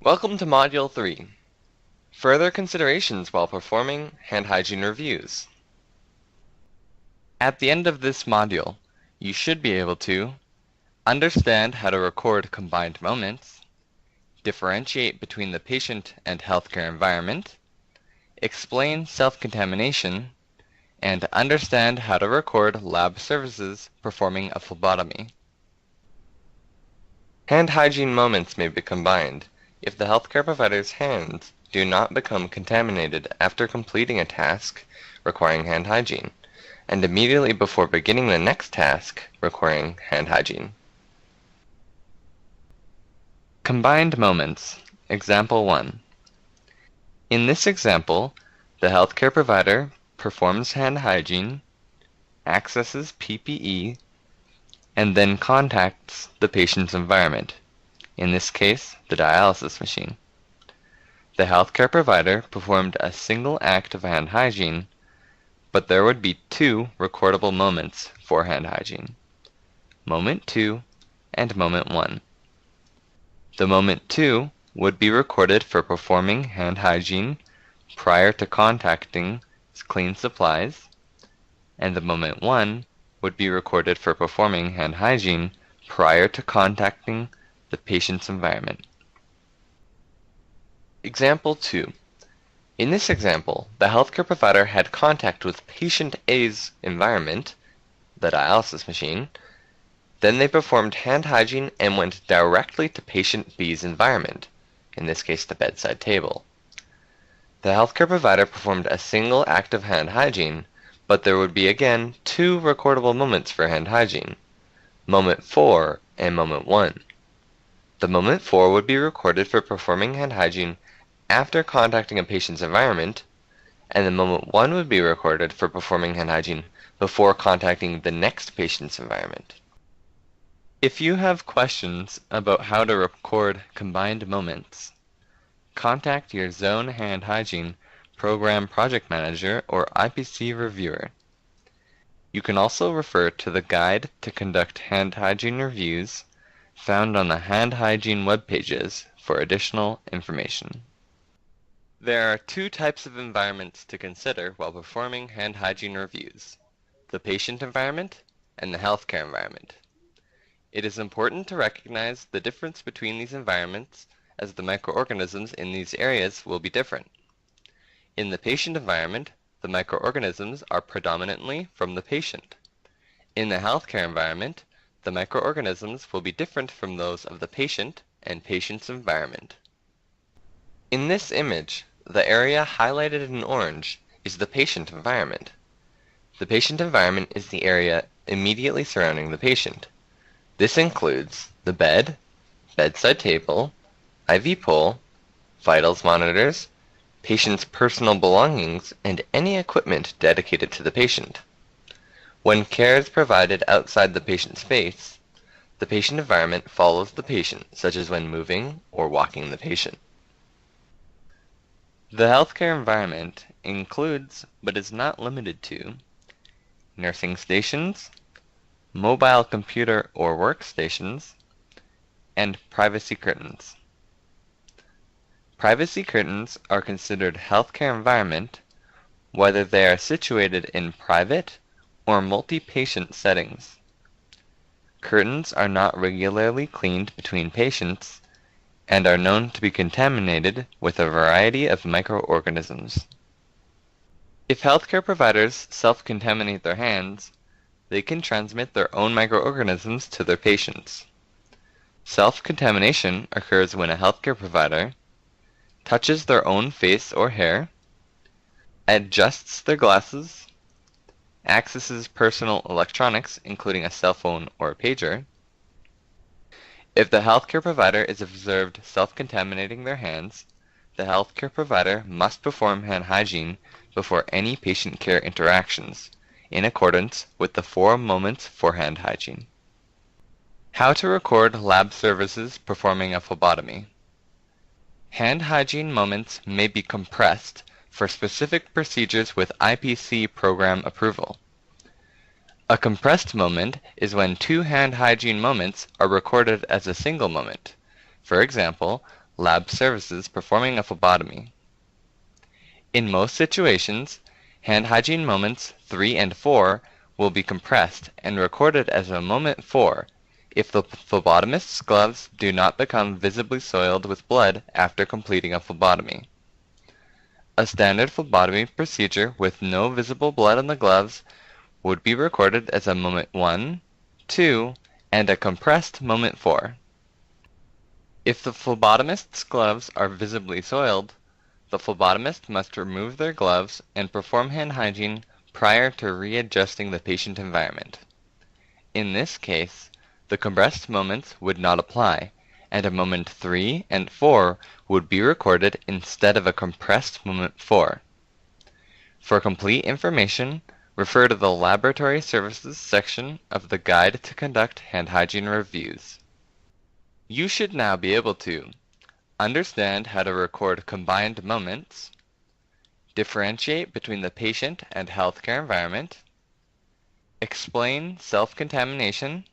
Welcome to Module 3, Further Considerations while Performing Hand Hygiene Reviews. At the end of this module, you should be able to understand how to record combined moments, differentiate between the patient and healthcare environment, explain self-contamination, and understand how to record lab services performing a phlebotomy. Hand hygiene moments may be combined if the healthcare provider's hands do not become contaminated after completing a task requiring hand hygiene, and immediately before beginning the next task requiring hand hygiene. Combined moments. Example 1. In this example, the healthcare provider performs hand hygiene, accesses PPE, and then contacts the patient's environment, in this case, the dialysis machine. The healthcare provider performed a single act of hand hygiene, but there would be two recordable moments for hand hygiene, Moment 2 and Moment 1. The Moment 2 would be recorded for performing hand hygiene prior to contacting clean supplies, and the Moment 1 would be recorded for performing hand hygiene prior to contacting the patient's environment. Example 2. In this example, the healthcare provider had contact with patient A's environment, the dialysis machine. Then they performed hand hygiene and went directly to patient B's environment, in this case the bedside table. The healthcare provider performed a single act of hand hygiene, but there would be again two recordable moments for hand hygiene, Moment 4 and Moment 1. The Moment 4 would be recorded for performing hand hygiene after contacting a patient's environment, and the Moment 1 would be recorded for performing hand hygiene before contacting the next patient's environment. If you have questions about how to record combined moments, contact your Zone Hand Hygiene Program Project Manager or IPC Reviewer. You can also refer to the Guide to Conduct Hand Hygiene Reviews found on the hand hygiene web pages for additional information. There are two types of environments to consider while performing hand hygiene reviews, the patient environment and the healthcare environment. It is important to recognize the difference between these environments as the microorganisms in these areas will be different. In the patient environment, the microorganisms are predominantly from the patient. In the healthcare environment, the microorganisms will be different from those of the patient and patient's environment. In this image, the area highlighted in orange is the patient environment. The patient environment is the area immediately surrounding the patient. This includes the bed, bedside table, IV pole, vitals monitors, patient's personal belongings, and any equipment dedicated to the patient. When care is provided outside the patient space, the patient environment follows the patient, such as when moving or walking the patient. The healthcare environment includes, but is not limited to, nursing stations, mobile computer or workstations, and privacy curtains. Privacy curtains are considered healthcare environment whether they are situated in private or multi-patient settings. Curtains are not regularly cleaned between patients and are known to be contaminated with a variety of microorganisms. If healthcare providers self-contaminate their hands, they can transmit their own microorganisms to their patients. Self-contamination occurs when a healthcare provider touches their own face or hair, adjusts their glasses, accesses personal electronics, including a cell phone or a pager. If the healthcare provider is observed self-contaminating their hands, the healthcare provider must perform hand hygiene before any patient care interactions, in accordance with the 4 moments for hand hygiene. How to record lab services performing a phlebotomy. Hand hygiene moments may be compressed for specific procedures with IPC program approval. A compressed moment is when 2 hand hygiene moments are recorded as a single moment. For example, lab services performing a phlebotomy. In most situations, hand hygiene moments 3 and 4 will be compressed and recorded as a moment 4 if the phlebotomist's gloves do not become visibly soiled with blood after completing a phlebotomy. A standard phlebotomy procedure with no visible blood on the gloves would be recorded as a moment 1, 2, and a compressed moment 4. If the phlebotomist's gloves are visibly soiled, the phlebotomist must remove their gloves and perform hand hygiene prior to readjusting the patient environment. In this case, the compressed moments would not apply, and a moment 3 and 4 would be recorded instead of a compressed moment 4. For complete information, refer to the Laboratory Services section of the Guide to Conduct Hand Hygiene Reviews. You should now be able to understand how to record combined moments, differentiate between the patient and healthcare environment, explain self-contamination,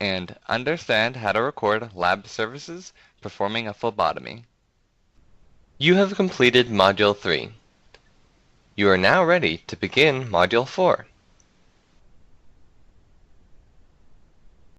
and understand how to record lab services performing a phlebotomy. You have completed Module 3. You are now ready to begin Module 4.